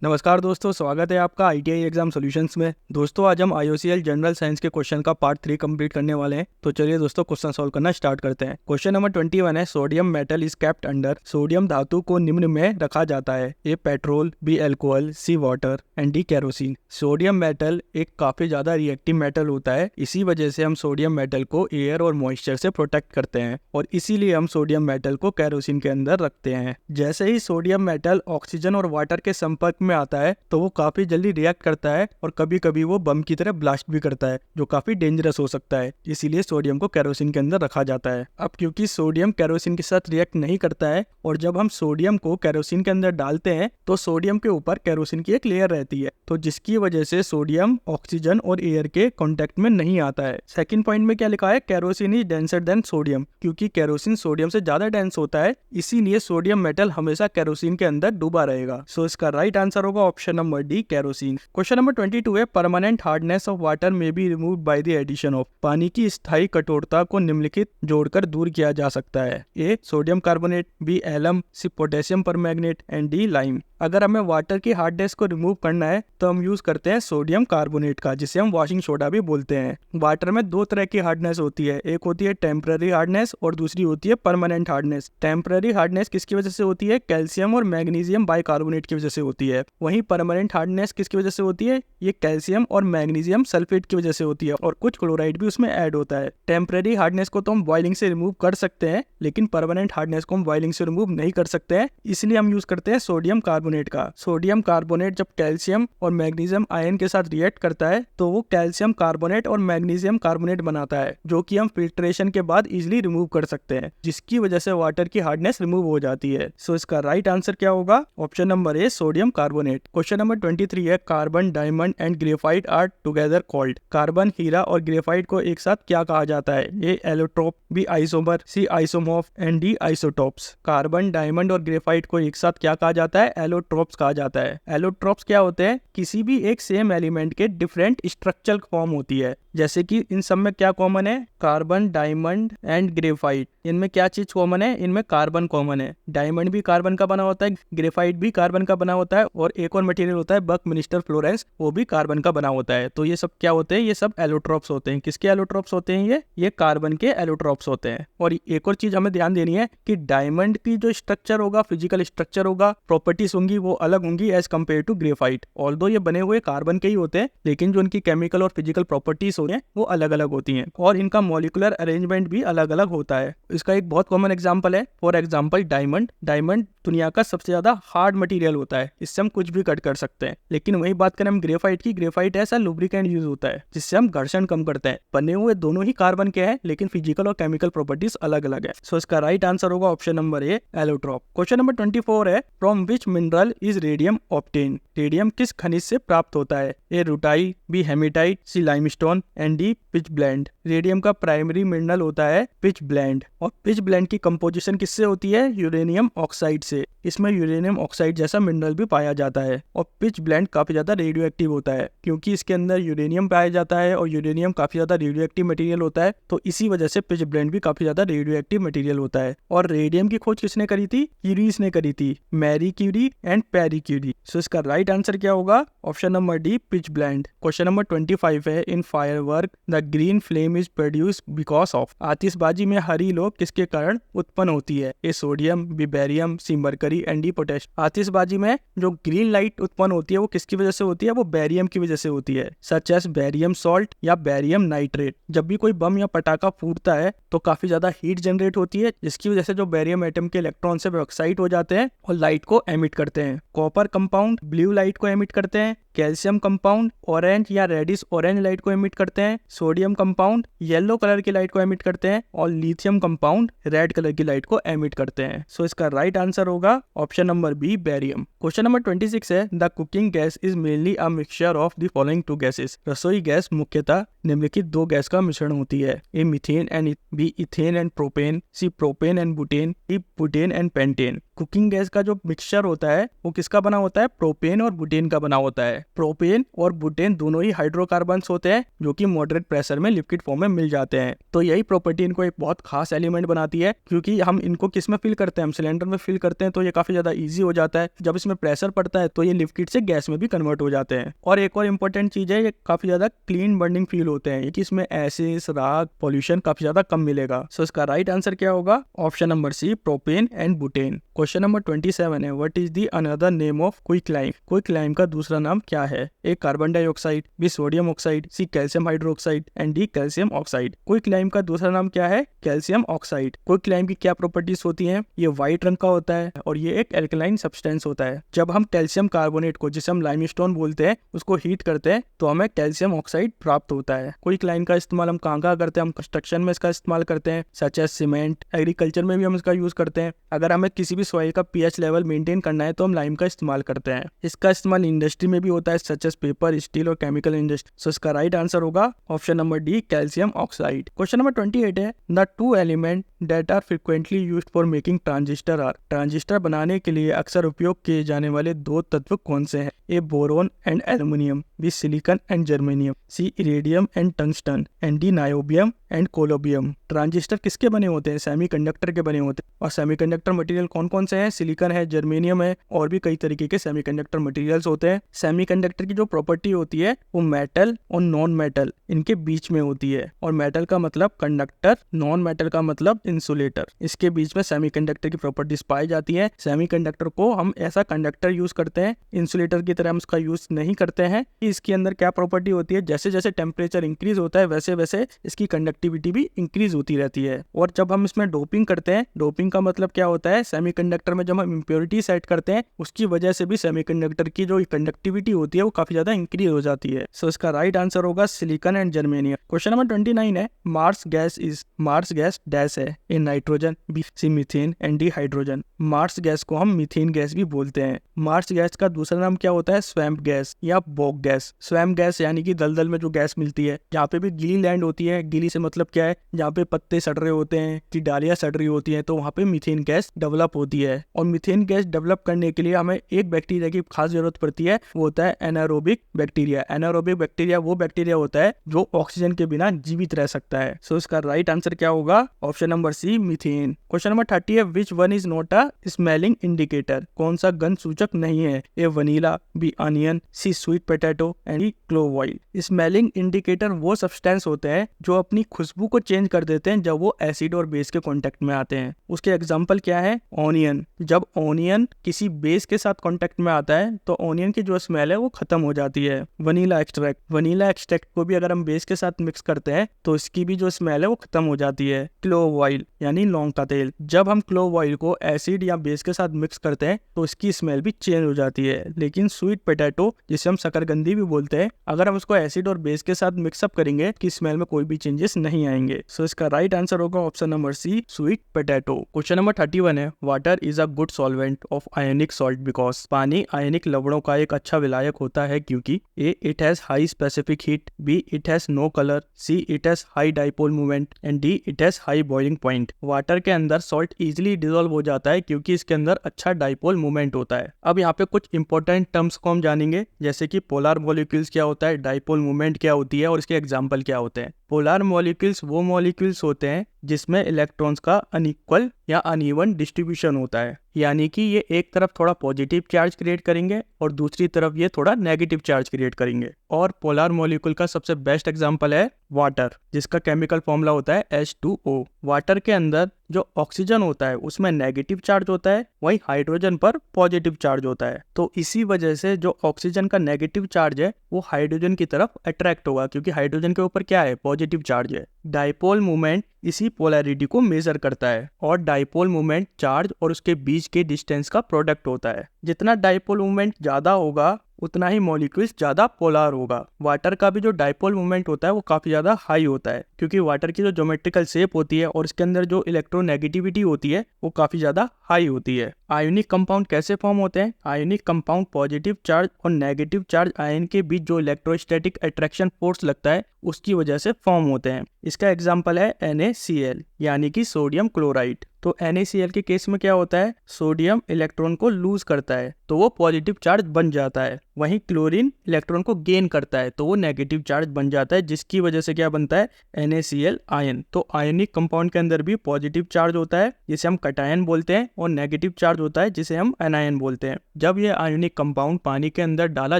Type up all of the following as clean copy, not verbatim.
नमस्कार दोस्तों, स्वागत है आपका ITI एग्जाम सॉल्यूशंस में। दोस्तों आज हम IOCL जनरल साइंस के क्वेश्चन का पार्ट 3 कंप्लीट करने वाले हैं। तो चलिए दोस्तों क्वेश्चन सॉल्व करना स्टार्ट करते हैं। क्वेश्चन नंबर 21 है, sodium metal is kept under. Sodium धातु को निम्न में रखा जाता है। A petrol, B alcohol, C water and D kerosene. Sodium metal एक काफी ज्यादा रिएक्टिव मेटल होता है, इसी वजह से हम सोडियम मेटल को एयर और मॉइस्चर से प्रोटेक्ट करते हैं और इसीलिए हम सोडियम मेटल को केरोसिन के अंदर रखते हैं। जैसे ही सोडियम मेटल ऑक्सीजन और वाटर के संपर्क में आता है तो वो काफी जल्दी रिएक्ट करता है और कभी कभी वो बम की तरह ब्लास्ट भी करता है, जो काफी डेंजरस हो सकता है। इसीलिए सोडियम को केरोसिन के अंदर रखा जाता है। अब क्योंकि सोडियम केरोसिन के साथ रिएक्ट नहीं करता है और जब हम सोडियम को केरोसिन के अंदर डालते हैं तो सोडियम के ऊपर केरोसिन की एक लेयर रहती है, तो जिसकी वजह से सोडियम ऑक्सीजन और एयर के कांटेक्ट में नहीं आता है। सेकंड पॉइंट में क्या लिखा है, kerosene is denser then sodium. क्योंकि केरोसिन सोडियम से ज्यादा डेंस होता है, इसीलिए सोडियम मेटल हमेशा केरोसिन के अंदर डूबा रहेगा। सो इसका राइट आंसर होगा option number D, kerosene. Question number 22 है, permanent hardness of water may be removed by the addition of. पानी की स्थायी कठोरता को निम्नलिखित जोड़कर दूर किया जा सकता है। A sodium carbonate, B alum, C potassium permanganate and D lime. अगर हमें वाटर की हार्डनेस को रिमूव करना है तो हम यूज करते हैं सोडियम कार्बोनेट का, जिसे हम वॉशिंग सोडा भी बोलते हैं। वाटर में दो तरह की हार्डनेस होती है, एक होती है टेम्पररी हार्डनेस और दूसरी होती है परमानेंट हार्डनेस। टेम्पररी हार्डनेस किसकी वजह से होती है, कैल्शियम और मैग्नीशियम बाइकार्बोनेट की वजह से होती है। वहीं परमानेंट हार्डनेस किसकी वजह से होती है, ये कैल्शियम और मैग्नीशियम सल्फेट की वजह से होती है और कुछ क्लोराइड भी उसमें ऐड होता है। टेम्पररी हार्डनेस को तो हम बॉइलिंग से रिमूव कर सकते हैं, लेकिन परमानेंट हार्डनेस को हम बॉइलिंग से रिमूव नहीं कर सकते हैं, इसलिए हम यूज करते हैं सोडियम कार्बोनेट का। सोडियम कार्बोनेट जब कैल्शियम और मैग्नीशियम आयन के साथ रिएक्ट करता है तो वो कैल्शियम कार्बोनेट और मैग्नीशियम कार्बोनेट बनाता है, जो कि हम फिल्ट्रेशन के बाद इजिली रिमूव कर सकते हैं, जिसकी वजह से वाटर की हार्डनेस रिमूव हो जाती है। सो इसका राइट आंसर क्या होगा, option number A, sodium carbonate. Question number 23 है, carbon, diamond and graphite are together called. Carbon, हीरा और ग्रेफाइट को एक साथ क्या कहा जाता है, A allotrope, B isomer, C isomorph and D isotopes. Carbon, diamond और ग्रेफाइट को एक साथ क्या कहा जाता है, एलोट्रोप्स कहा जाता है। एलोट्रोप्स क्या होते हैं, किसी भी एक सेम एलिमेंट के डिफरेंट स्ट्रक्चरल फॉर्म होती है। जैसे कि इन सब में क्या कॉमन है, कार्बन, डायमंड एंड ग्रेफाइट, इनमें क्या चीज कॉमन है, इनमें कार्बन कॉमन है। डायमंड भी कार्बन का बना होता है, ग्रेफाइट भी कार्बन का बना होता है और एक और मटेरियल होता है बकमिंस्टर फ्लोरेंस, वो भी कार्बन का बना होता है। तो ये सब क्या होते हैं, ये सब एलोट्रोप्स होते हैं। किसके एलोट्रोप्स होते हैं, ये कार्बन के एलोट्रोप्स होते हैं। और एक और चीज हमें ध्यान देनी है कि डायमंड की जो स्ट्रक्चर होगा, फिजिकल स्ट्रक्चर होगा, प्रॉपर्टीज होंगी, वो अलग होंगी as compare to graphite. Although ये बने हुए कार्बन के ही होते हैं, लेकिन जो उनकी केमिकल और फिजिकल प्रॉपर्टीज होती हैं वो अलग अलग होती हैं और इनका मॉलिक्यूलर अरेंजमेंट भी अलग अलग होता है। इसका एक बहुत कॉमन एग्जांपल है, फॉर एग्जांपल डायमंड। डायमंड दुनिया का सबसे ज्यादा हार्ड मटेरियल होता है, इससे हम कुछ भी कट कर सकते हैं। लेकिन वही बात करें हम ग्रेफाइट की, ग्रेफाइट ऐसा लुब्रिकेंट यूज होता है जिससे हम घर्षण कम करते हैं। बने हुए दोनों ही कार्बन के हैं, लेकिन फिजिकल और केमिकल प्रॉपर्टीज अलग अलग है। सो इसका राइट आंसर होगा option number A, allotrope. Question number 24 है, from which mineral is radium obtain. Radium किस खनिज से प्राप्त होता है, A rutile, B hematite, C limestone and D pitchblende. Radium का प्राइमरी मिनरल होता है पिच ब्लेंड और पिच ब्लेंड की कंपोजिशन किससे होती है, यूरेनियम ऑक्साइड से। इसमें यूरेनियम ऑक्साइड जैसा मिनरल भी पाया जाता है और पिच ब्लेंड काफी ज्यादा रेडियो एक्टिव होता है, क्योंकि इसके अंदर यूरेनियम पाया जाता है और यूरेनियम काफी ज्यादा रेडियो एक्टिव मटेरियल होता है, तो इसी वजह से पिच ब्लेंड भी काफी ज्यादा रेडियो एक्टिव मटेरियल होता है। और रेडियम की खोज किसने करी थी, क्यूरीज ने करी थी, Marie Curie and Pierre Curie. So इसका राइट आंसर क्या होगा, option number D, pitchblende. Question number 25 है, in firework the green flame is produce because of. आतिशबाजी में हरी लौ किसके कारण उत्पन्न होती है, A sodium, B barium, C mercury and D potash. आतिशबाजी में जो ग्रीन लाइट उत्पन्न होती है वो किसकी वजह से होती है, वो बेरियम की वजह से होती है, सच एज बेरियम सॉल्ट या बेरियम नाइट्रेट। जब भी कोई बम या पटाखा फूटता है तो काफी ज्यादा हीट जनरेट होती है, जिसकी वजह से जो बेरियम एटम के इलेक्ट्रॉन से ऑक्साइड हो जाते हैं और लाइट को एमिट करते हैं। कॉपर कंपाउंड ब्लू लाइट को एमिट करते हैं, कैल्शियम कंपाउंड ऑरेंज या रेडिश ऑरेंज लाइट को एमिट करते हैं, सोडियम कंपाउंड येलो कलर की लाइट को एमिट करते हैं और लिथियम कंपाउंड रेड कलर की लाइट को एमिट करते हैं। सो इसका राइट आंसर होगा option number B, barium. Question number 26 है, the cooking gas is mainly a mixture of the following two gases. रसोई गैस मुख्यतः निम्नलिखित दो गैस का मिश्रण होती है, A methane and B ethane and propane, C propane and butane, D butane and pentane. Cooking gas का जो मिक्सचर होता है वो किसका बना होता है, प्रोपेन और बुटेन का बना होता है। है। प्रोपेन और बुटेन दोनों ही हाइड्रोकार्बन्स होते हैं जो कि मॉडरेट प्रेशर में लिक्विड फॉर्म में मिल जाते हैं। तो यही प्रॉपर्टी इनको एक बहुत खास एलिमेंट बनाती है, क्योंकि हम इनको किस में फिल करते हैं, हम सिलेंडर में फिल करते हैं, तो ये काफी ज्यादा ईजी हो जाता है। जब इसमें प्रेशर पड़ता है तो ये लिक्विड से गैस में भी कन्वर्ट हो जाते हैं। और एक और इंपॉर्टेंट चीज है, ये काफी ज्यादा क्लीन बर्निंग फील होते हैं, कि इसमें एसिड्स, राख, पॉल्यूशन काफी ज्यादा कम मिलेगा। सो इसका राइट आंसर क्या होगा? Option number C, propane and butane. Question number 27 है, what is the another name of quicklime? Quicklime का दूसरा नाम क्या है? A carbon dioxide, B sodium oxide, C calcium hydroxide and D calcium oxide. Quicklime का दूसरा नाम क्या है? Calcium oxide. क्विकलाइम की क्या प्रॉपर्टीज होती हैं? ये व्हाइट रंग का होता है और ये एक एल्कलाइन सब्सटेंस होता है। जब हम कैल्शियम कार्बोनेट को, जिसे हम लाइमस्टोन बोलते हैं, उसको हीट करते हैं तो हमें कैल्शियम ऑक्साइड प्राप्त होता है। क्विकलाइम का इस्तेमाल हम कहाँ करते हैं? हम कंस्ट्रक्शन में इसका इस्तेमाल करते हैं, सच एज सीमेंट। एग्रीकल्चर में भी हम इसका यूज करते हैं। अगर हमें किसी भी सॉइल का पीएच लेवल मेंटेन करना है तो हम लाइम का इस्तेमाल करते हैं। इसका इस्तेमाल इंडस्ट्री में भी होता है, सच एज पेपर, स्टील और केमिकल इंडस्ट्री। सो इसका राइट आंसर होगा option number D, calcium oxide. Question number 28 है, the two element that are frequently used for making transistor are. Transistor बनाने के लिए अक्सर उपयोग किए जाने वाले दो तत्व कौन से हैं? A boron and aluminium, B silicon and germanium, C iridium and tungsten and D niobium and columbium. Transistor किसके बने होते हैं? सेमीकंडक्टर के बने होते हैं। और सेमीकंडक्टर मटेरियल कौन कौन से हैं? सिलिकॉन है, जर्मेनियम है, और भी कई तरीके के सेमीकंडक्टर मटेरियल्स होते हैं। सेमीकंडक्टर की जो प्रॉपर्टी होती है वो मेटल और नॉन मेटल इनके बीच में होती है। और मेटल का मतलब कंडक्टर, नॉन मेटल का मतलब इंसुलेटर। इसके बीच में सेमीकंडक्टर की प्रॉपर्टीज पाई जाती है। सेमीकंडक्टर को हम ऐसा कंडक्टर यूज करते हैं, इंसुलेटर की तरह हम उसका यूज नहीं करते हैं। इसके अंदर क्या प्रॉपर्टी होती है? जैसे जैसे टेम्परेचर इंक्रीज होता है वैसे वैसे इसकी कंडक्टिविटी भी इंक्रीज होती रहती है। और जब हम इसमें डोपिंग करते हैं, डोपिंग का मतलब क्या होता है? सेमीकंडक्टर में जब हम इम्प्योरिटी सेट करते हैं उसकी वजह से भी सेमीकंडक्टर की जो कंडक्टिविटी होती है वो काफी ज्यादा इंक्रीज हो जाती है। सो इसका राइट आंसर होगा silicon and germanium. Question number 29 है, मार्स गैस डैश है? A nitrogen, B C methane and D hydrogen. Marsh gas को हम मीथेन गैस भी बोलते हैं। मार्स गैस का दूसरा नाम क्या होता है? स्वैम्प गैस या बॉग गैस। स्वैम्प गैस यानी कि दलदल में जो गैस मिलती है, जहाँ पे भी गीली लैंड होती है। गीली से मतलब क्या है? जहाँ पे पत्ते सड़ रहे होते हैं, की डालियां सड़ रही होती है, तो वहाँ पे मीथेन गैस डेवलप होती है। और मीथेन गैस डेवलप करने के लिए हमें एक बैक्टीरिया की खास जरूरत पड़ती है, वो होता है एनारोबिक बैक्टीरिया। एनारोबिक बैक्टीरिया वो बैक्टीरिया होता है जो ऑक्सीजन के बिना जीवित रह सकता है। सो इसका राइट आंसर क्या होगा? Option number C, methane. Question number 30 है, which one is not a smelling indicator? कौन सा गंध सूचक नहीं है? A vanilla, B onion, C sweet potato and D clove oil. Smelling indicator वो सब्सटेंस होते हैं जो अपनी खुशबू को चेंज कर देते हैं जब वो एसिड और बेस के कांटेक्ट में आते हैं। उसके एग्जांपल क्या है? ऑनियन। जब ऑनियन किसी बेस के साथ कांटेक्ट में आता है तो ऑनियन की जो स्मेल है वो खत्म हो जाती है। वनीला एक्सट्रैक्ट को भी अगर हम बेस के साथ मिक्स करते हैं तो इसकी भी जो स्मेल है वो खत्म हो जाती है। क्लोव ऑयल यानी लौंग का तेल, जब हम क्लोव ऑयल को एसिड या बेस के साथ मिक्स करते हैं तो इसकी स्मेल भी चेंज हो जाती है। लेकिन स्वीट पोटैटो, जिसे हम शकरकंदी भी बोलते हैं, अगर हम उसको एसिड और बेस के साथ मिक्सअप करेंगे कि स्मेल में कोई भी चेंजेस नहीं आएंगे। सो इसका राइट आंसर होगा option number C, sweet potato. Question number 31 है, water is a good solvent of ionic salt because. पानी आयनिक लवणों का एक अच्छा विलायक होता है क्योंकि A it has high specific heat, B it has no colour, C it has high dipole movement and D it has high boiling point. Water के अंदर सॉल्ट इजीली डिसॉल्व हो जाता है क्योंकि इसके अंदर अच्छा डाइपोल मूवमेंट होता है। अब यहाँ पे कुछ इंपॉर्टेंट टर्म्स को हम जानेंगे, जैसे कि पोलर मॉलिक्यूल्स क्या होता है, डाइपोल मूवमेंट क्या होती है और इसके एग्जाम्पल क्या होते हैं। पोलर मॉलिक्यूल्स वो मॉलिक्यूल्स होते हैं जिसमें इलेक्ट्रॉन्स का अनइक्वल या अनइवन डिस्ट्रीब्यूशन होता है, यानी कि ये एक तरफ थोड़ा पॉजिटिव चार्ज क्रिएट करेंगे और दूसरी तरफ ये थोड़ा नेगेटिव चार्ज क्रिएट करेंगे। और पोलर मॉलिक्यूल का सबसे बेस्ट एग्जांपल है वाटर, जिसका केमिकल फॉर्मूला होता है H2O। वाटर के अंदर जो ऑक्सीजन होता है उसमें नेगेटिव चार्ज होता है, वहीं हाइड्रोजन पर पॉजिटिव चार्ज होता है। तो इसी वजह से जो ऑक्सीजन का नेगेटिव चार्ज है वो हाइड्रोजन की तरफ अट्रैक्ट होगा, क्योंकि हाइड्रोजन के ऊपर क्या है? पॉजिटिव चार्ज है। डाइपोल मूवमेंट इसी पोलैरिटी को मेजर करता है और डाइपोल मूवमेंट चार्ज और उसके बीच के डिस्टेंस का प्रोडक्ट होता है। जितना डाइपोल मूवमेंट ज्यादा होगा उतना ही मॉलिक्यूल्स ज्यादा पोलर होगा। वाटर का भी जो डाइपोल मूवमेंट होता है वो काफी ज्यादा हाई होता है, क्योंकि वाटर की जो ज्योमेट्रिकल शेप होती है और इसके अंदर जो इलेक्ट्रोनेगेटिविटी होती है वो काफी ज्यादा हाई होती है। आयोनिक कंपाउंड कैसे फॉर्म होते हैं? आयोनिक कंपाउंड पॉजिटिव चार्ज और नेगेटिव चार्ज आयन के बीच जो इलेक्ट्रोस्टैटिक अट्रैक्शन फोर्स लगता है उसकी वजह से फॉर्म होते हैं। इसका एग्जाम्पल है NaCl यानी कि सोडियम क्लोराइड। तो NaCl के केस में क्या होता है, सोडियम इलेक्ट्रॉन को लूज करता है तो वो पॉजिटिव चार्ज बन जाता है, वहीं क्लोरीन इलेक्ट्रॉन को गेन करता है तो वो नेगेटिव चार्ज बन जाता है, जिसकी वजह से क्या बनता है, NaCl आयन। तो आयनिक कंपाउंड के अंदर भी पॉजिटिव चार्ज होता है जिसे हम कटायन बोलते हैं, और नेगेटिव चार्ज होता है जिसे हम एनायन बोलते हैं। जब ये आयनिक कंपाउंड पानी के अंदर डाला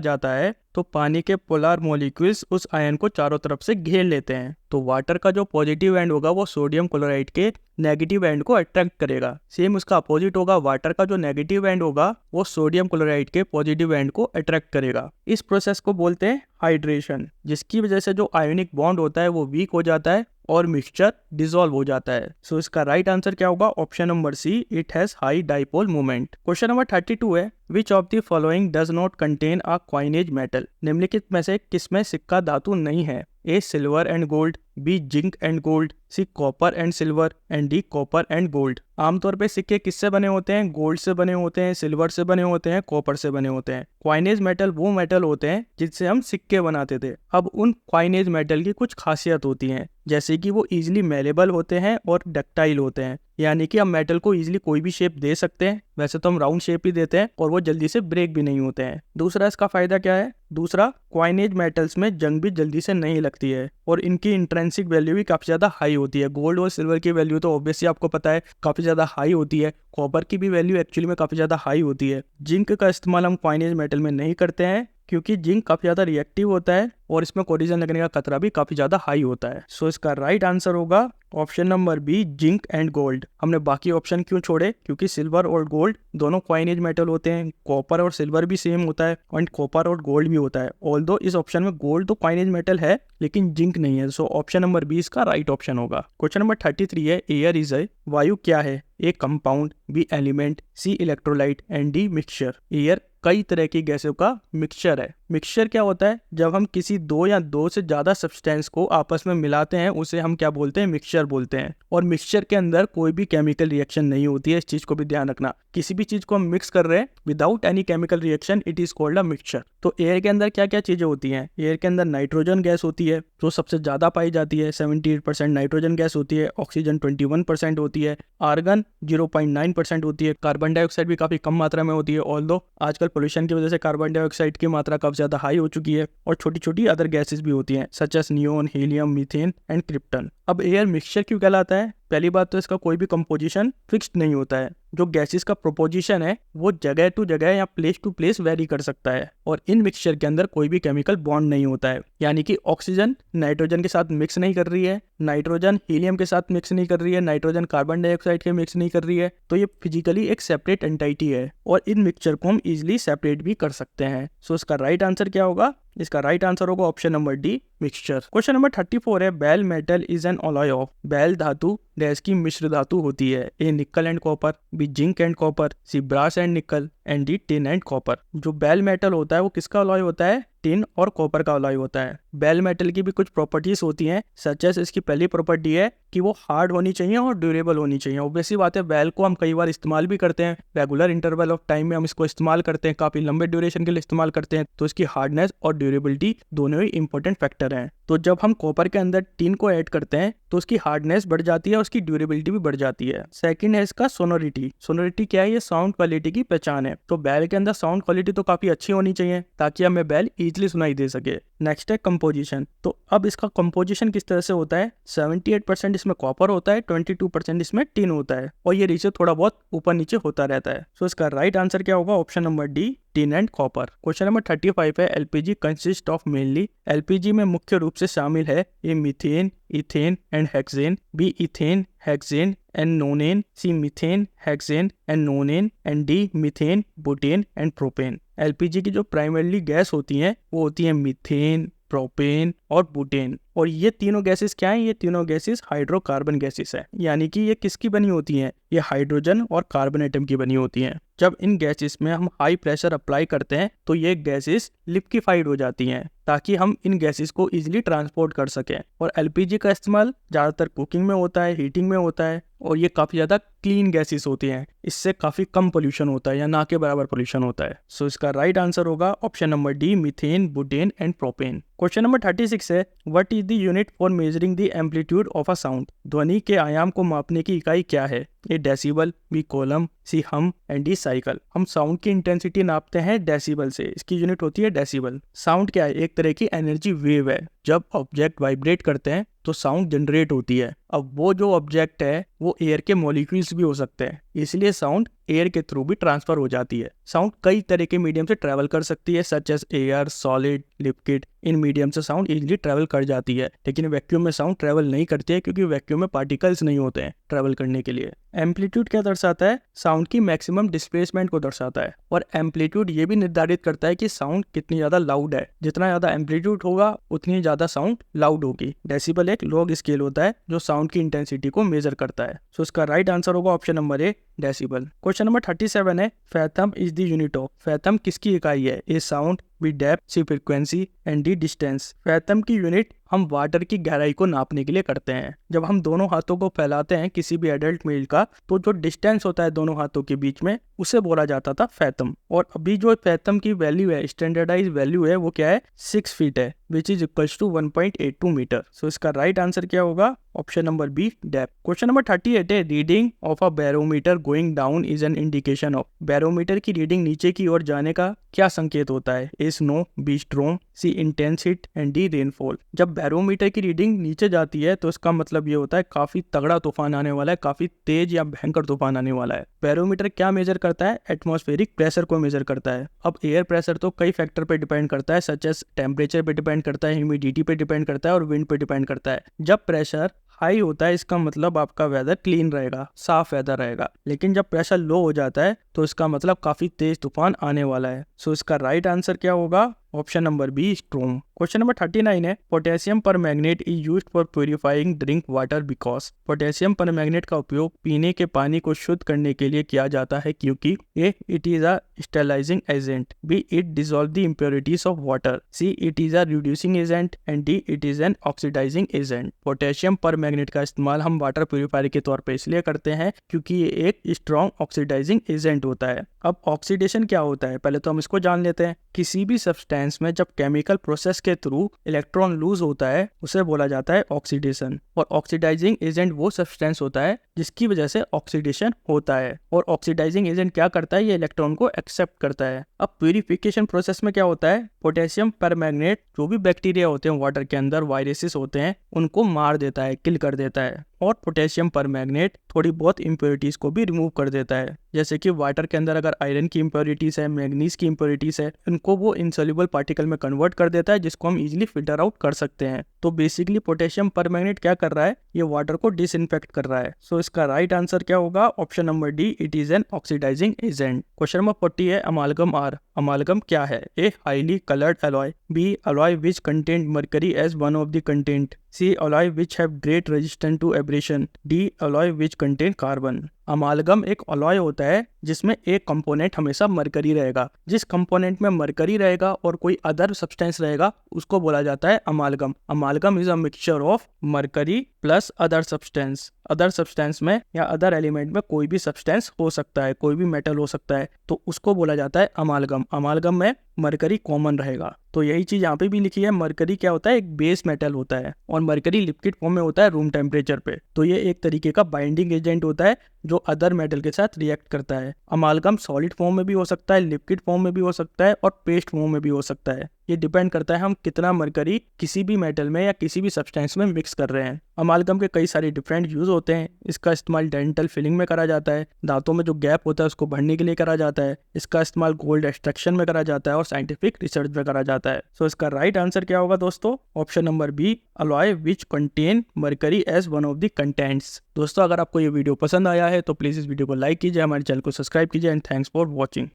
जाता है तो पानी के पोलर मॉलिक्यूल्स उस आयन को चारों तरफ से घेर लेते हैं। तो वाटर का जो पॉजिटिव एंड होगा वो सोडियम क्लोराइड के नेगेटिव एंड को अट्रैक्ट करेगा। सेम उसका अपोजिट होगा, वाटर का जो नेगेटिव एंड होगा वो सोडियम क्लोराइड के पॉजिटिव एंड को अट्रैक्ट करेगा। इस प्रोसेस को बोलते हैं हाइड्रेशन, जिसकी वजह से जो आयनिक बॉन्ड होता है वो वीक हो जाता है और मिक्सचर डिसॉल्व हो जाता है। सो इसका राइट आंसर क्या होगा, option number C, it has high dipole moment. Question number 32 है, which of the following does not contain a coinage metal. निम्नलिखित में से किसमें सिक्का धातु नहीं है, A silver and gold, B zinc and gold, C copper and silver, and D copper and gold. आमतौर पे सिक्के किससे बने होते हैं, गोल्ड से बने होते हैं, सिल्वर से बने होते हैं, कॉपर से बने होते हैं। क्वाइनेज मेटल वो मेटल होते हैं जिससे हम सिक्के बनाते थे। अब उन क्वाइनेज मेटल की कुछ खासियत होती हैं, जैसे कि वो इजीली मेलेबल होते हैं और डक्टाइल होते हैं, यानी कि हम मेटल को इजीली कोई भी शेप दे सकते हैं। वैसे तो हम राउंड शेप ही देते हैं और वो जल्दी से ब्रेक भी नहीं होते हैं। दूसरा इसका फायदा क्या है, दूसरा क्वाइनेज मेटल्स में जंग भी जल्दी से नहीं लगती है और इनकी इंट्रिंसिक वैल्यू भी काफी ज्यादा हाई होती है। गोल्ड और सिल्वर की वैल्यू तो ऑब्वियसली आपको पता है काफी ज्यादा हाई होती है, कॉपर की भी वैल्यू एक्चुअली में काफी ज्यादा हाई होती है। जिंक का इस्तेमाल हम क्वाइनेज मेटल में नहीं करते हैं क्योंकि जिंक काफी ज्यादा रिएक्टिव होता है और इसमें कोरिजन लगने का खतरा भी काफी ज्यादा हाई होता है। सो इसका राइट आंसर होगा option number B, zinc and gold. हमने बाकी ऑप्शन क्यों छोड़े, क्योंकि सिल्वर और गोल्ड दोनों क्वाइनेज मेटल होते हैं, कॉपर और सिल्वर भी सेम होता है और कॉपर और गोल्ड भी होता है। ऑल्दो इस ऑप्शन में गोल्ड तो क्वाइनेज मेटल है लेकिन जिंक नहीं है। सो ऑप्शन नंबर बी इसका राइट ऑप्शन होगा। क्वेश्चन नंबर 33 है, एयर इज ए, वायु क्या है, A compound, B element, C electrolyte and D mixture. Air कई तरह की गैसों का मिक्सचर है। मिक्सचर क्या होता है, जब हम किसी दो या दो से ज्यादा सब्सटेंस को आपस में मिलाते हैं उसे हम क्या बोलते हैं, मिक्सचर बोलते हैं। और मिक्सचर के अंदर कोई भी केमिकल रिएक्शन नहीं होती है, इस चीज को भी ध्यान रखना। किसी भी चीज को हम मिक्स कर रहे हैं without any chemical reaction, it is called a mixture. तो एयर के अंदर क्या क्या चीजें होती हैं, एयर के अंदर नाइट्रोजन गैस होती है जो सबसे ज्यादा पाई जाती है, 78% नाइट्रोजन गैस होती है, ऑक्सीजन 21% होती है, आर्गन 0.9% होती है, कार्बन डाइऑक्साइड भी काफी कम मात्रा में होती है। ऑल्दो आजकल पोल्यूशन की वजह से कार्बन डाइऑक्साइड की मात्रा काफी ज्यादा हाई हो चुकी है, और छोटी छोटी अदर गैसेस भी होती हैं such as neon, helium, methane and krypton. अब एयर मिक्सचर क्यों कहलाता है, पहली बात तो इसका कोई भी कंपोजिशन फिक्स्ड नहीं होता है। जो गैसेस का प्रोपोजिशन है वो जगह टू जगह या प्लेस टू प्लेस वेरी कर सकता है, और इन मिक्सचर के अंदर कोई भी केमिकल बॉन्ड नहीं होता है। यानी कि ऑक्सीजन नाइट्रोजन के साथ मिक्स नहीं कर रही है, नाइट्रोजन हीलियम के साथ मिक्स नहीं कर रही है, नाइट्रोजन कार्बन डाइऑक्साइड के मिक्स नहीं कर रही है। तो ये फिजिकली एक सेपरेट एंटिटी है और इन मिक्सचर को हम इजिली सेपरेट भी कर सकते हैं। सो इसका राइट आंसर क्या होगा, इसका राइट आंसर होगा option number D, mixture. Question number 34 है, bell metal is an alloy of. Bell धातु डैश की मिश्र धातु होती है, A nickel and copper, B zinc and copper, C brass and nickel and D tin and copper. जो bell metal होता है वो किसका अलॉय होता है, टिन और कॉपर का अलॉय होता है। बेल मेटल की भी कुछ प्रॉपर्टीज होती हैं, सच एस इसकी पहली प्रॉपर्टी है कि वो हार्ड होनी चाहिए और ड्यूरेबल होनी चाहिए। ऑब्वियसली बात है, बेल को हम कई बार इस्तेमाल भी करते हैं, रेगुलर इंटरवल ऑफ टाइम में हम इसको इस्तेमाल करते हैं, काफी लंबे ड्यूरेशन के लिए इस्तेमाल करते हैं। तो इसकी हार्डनेस और ड्यूरेबिलिटी दोनों ही इंपॉर्टेंट फैक्टर हैं। तो जब हम कॉपर के अंदर टिन को ऐड करते हैं तो उसकी हार्डनेस बढ़ जाती है, उसकी ड्यूरेबिलिटी भी बढ़ जाती है। सेकंड है इसका सोनोरिटी। सोनोरिटी क्या है, ये साउंड क्वालिटी की पहचान है। तो बेल के अंदर साउंड क्वालिटी तो काफी अच्छी होनी चाहिए ताकि हमें बेल इजीली सुनाई दे सके। नेक्स्ट है कंपोजिशन। तो अब इसका कंपोजिशन किस तरह से होता है, 78% इसमें कॉपर होता है, 22% इसमें टिन होता है, और ये रेशियो थोड़ा बहुत ऊपर नीचे होता रहता है। सो इसका राइट आंसर क्या होगा, option number D, tin and copper. Question number 35 है, LPG consist of mainly. LPG में मुख्य रूप से शामिल है, A methane, ethane and hexane, B ethane, hexane and nonane, C methane, hexane and nonane and D methane, butane and propane. LPG की जो primarily gas होती हैं वो होती है मीथेन, प्रोपेन और बुटेन, और ये तीनों गैसेस क्या हैं, ये तीनों गैसेस हाइड्रोकार्बन गैसेस है। यानी कि ये किसकी बनी होती हैं, ये हाइड्रोजन और कार्बन एटम की बनी होती हैं। जब इन गैसेस में हम हाई प्रेशर अप्लाई करते हैं तो ये गैसेस लिक्विफाइड हो जाती हैं ताकि हम इन गैसेस को इजीली ट्रांसपोर्ट कर सकें। और एलपीजी का इस्तेमाल ज़्यादातर कुकिंग में होता है, हीटिंग में होता है, और ये काफ़ी ज़्यादा क्लीन गैसेस होती हैं, इससे काफ़ी कम पोल्यूशन होता है या ना के बराबर पोल्यूशन होता है। सो इसका राइट आंसर होगा option number D, methane, butane and propane. Question number 36 है, what is the unit for measuring the amplitude of a sound? ध्वनि के आयाम को मापने की इकाई क्या है? ए डेसिबल, बी कॉलम, सी हम एंड डी साइकिल। हम साउंड की इंटेंसिटी नापते हैं डेसिबल से, इसकी यूनिट होती है डेसिबल। साउंड क्या है? एक तरह की एनर्जी वेव है। जब ऑब्जेक्ट वाइब्रेट करते हैं तो साउंड जनरेट होती है। अब वो जो ऑब्जेक्ट है वो एयर के मॉलिक्यूल्स भी हो सकते हैं, इसलिए साउंड एयर के थ्रू भी ट्रांसफर हो जाती है। साउंड कई तरह के मीडियम से ट्रैवल कर सकती है, such as air, solid, liquid. इन मीडियम से साउंड इजीली ट्रैवल कर जाती है, लेकिन वैक्यूम में साउंड ट्रैवल नहीं करती है क्योंकि वैक्यूम में पार्टिकल्स नहीं होते हैं ट्रैवल करने के लिए। एम्पलीट्यूड क्या दर्शाता है? साउंड की मैक्सिमम डिस्प्लेसमेंट को दर्शाता है। और एम्पलीट्यूड ये भी निर्धारित करता है कि साउंड कितनी ज्यादा लाउड है। जितना ज्यादा एम्पलीट्यूड होगा उतनी ज्यादा साउंड लाउड होगी। डेसिबल एक लॉग स्केल होता है जो साउंड की इंटेंसिटी को मेजर करता है। सो इसका राइट आंसर होगा option number A, decibel. Question number 37 है, fathom is the unit of. Fathom किसकी इकाई है? A sound, B depth, C frequency and D distance. Fathom की यूनिट हम वाटर की गहराई को नापने के लिए करते हैं। जब हम दोनों हाथों को फैलाते हैं किसी भी एडल्ट मेल का, तो जो डिस्टेंस होता है दोनों हाथों के बीच में, उसे बोला जाता था फैथम। और अभी जो फैथम की वैल्यू है, स्टैंडर्डाइज वैल्यू है, वो क्या है? 6 फीट है, which is equals to 1.82 metre. So इसका राइट आंसर क्या होगा? Option number B, depth. Question number 38 है, reading of a barometer going down is an indication of. Barometer की रीडिंग नीचे की ओर जाने का क्या संकेत होता है? A snow, B strong, C intense heat and D rainfall. जब बैरोमीटर की रीडिंग नीचे जाती है तो इसका मतलब ये होता है काफी तगड़ा तूफान आने वाला है, काफी तेज या भयंकर तूफान आने वाला है। बैरोमीटर क्या मेजर करता है? एटमॉस्फेरिक प्रेशर को मेजर करता है। अब एयर प्रेशर तो कई फैक्टर पे डिपेंड करता है, सच एज टेम्परेचर पे डिपेंड करता है, ह्यूमिडिटी पे डिपेंड करता है और विंड पे डिपेंड करता है। जब प्रेशर हाई होता है इसका मतलब आपका वेदर क्लीन रहेगा, साफ वेदर रहेगा। लेकिन जब प्रेशर लो हो जाता है तो इसका मतलब काफी तेज तूफान आने वाला है। सो इसका राइट आंसर क्या होगा? Option number B, strong. Question number 39 है, potassium permanganate is used for purifying drink water because. Potassium permanganate का उपयोग पीने के पानी को शुद्ध करने के लिए किया जाता है क्योंकि A it is a sterilising agent, B it dissolve the impurities of water, C it is a reducing agent and D it is an oxidising agent. Potassium permanganate का इस्तेमाल हम वाटर प्यूरिफायर के तौर पर इसलिए करते हैं क्योंकि ये एक स्ट्रॉन्ग ऑक्सीडाइजिंग एजेंट होता है। अब ऑक्सीडेशन क्या होता है पहले तो हम इसको जान लेते हैं। किसी भी सब्सटेंस में जब केमिकल प्रोसेस के थ्रू इलेक्ट्रॉन लूज होता है उसे बोला जाता है ऑक्सीडेशन। और ऑक्सीडाइजिंग एजेंट वो सब्सटेंस होता है जिसकी वजह से ऑक्सीडेशन होता है। और ऑक्सीडाइजिंग एजेंट क्या करता है? ये इलेक्ट्रॉन को एक्सेप्ट करता है। अब प्यूरिफिकेशन प्रोसेस में क्या होता है? पोटेशियम परमैंगनेट जो भी बैक्टीरिया होते हैं वाटर के अंदर, वायरसेस होते हैं, उनको मार देता है, किल कर देता है। और पोटेशियम परमैंगनेट थोड़ी बहुत इम्प्योरिटीज को भी रिमूव कर देता है। जैसे कि वाटर के अंदर अगर आयरन की इम्प्योरिटीज है, मैग्नीज की इम्प्योरिटीज है, इनको वो इनसोल्यूबल पार्टिकल में कन्वर्ट कर देता है जिसको हम इजीली फिल्टर आउट कर सकते हैं। तो बेसिकली पोटेशियम परमैंगनेट क्या कर रहा है? ये वाटर को डिसइंफेक्ट कर रहा है। सो इसका राइट आंसर क्या होगा? Option number D, it is an oxidising agent. Question number 40 है, अमालगम आर। अमालगम क्या है? A highly coloured alloy, B alloy which content mercury as one of the content, C alloy which have great resistance to abrasion, D alloy which contain carbon. Amalgam एक alloy होता है जिसमें एक component हमेशा mercury रहेगा। जिस component में mercury रहेगा और कोई अदर सब्सटेंस रहेगा उसको बोला जाता है अमालगम। अमालगम is a mixture of mercury plus other substance. Other substance में या अदर एलिमेंट में कोई भी सब्सटेंस हो सकता है, कोई भी मेटल हो सकता है, तो उसको बोला जाता है अमालगम। अमालगम में मरकरी कॉमन रहेगा। तो यही चीज यहाँ पे भी लिखी है। मरकरी क्या होता है? एक बेस मेटल होता है और मरकरी लिक्विड फॉर्म में होता है रूम टेम्परेचर पे। तो ये एक तरीके का बाइंडिंग एजेंट होता है जो अदर मेटल के साथ रिएक्ट करता है। अमालगम सॉलिड फॉर्म में भी हो सकता है, लिक्विड फॉर्म में भी हो सकता है और पेस्ट फॉर्म में भी हो सकता है। ये डिपेंड करता है हम कितना मरकरी किसी भी मेटल में या किसी भी सब्सटेंस में मिक्स कर रहे हैं। अमालगम के कई सारे डिफरेंट यूज होते हैं। इसका इस्तेमाल डेंटल फिलिंग में करा जाता है, दांतों में जो गैप होता है उसको भरने के लिए करा जाता है। इसका इस्तेमाल गोल्ड एक्सट्रैक्शन में करा जाता है और साइंटिफिक रिसर्च में करा जाता है। सो इसका राइट आंसर क्या होगा दोस्तों? Option number B, alloy which contain mercury as one of the contents. दोस्तों अगर आपको ये वीडियो पसंद आया है तो प्लीज इस वीडियो को लाइक कीजिए, हमारे चैनल को सब्सक्राइब कीजिए एंड थैंक्स फॉर वॉचिंग।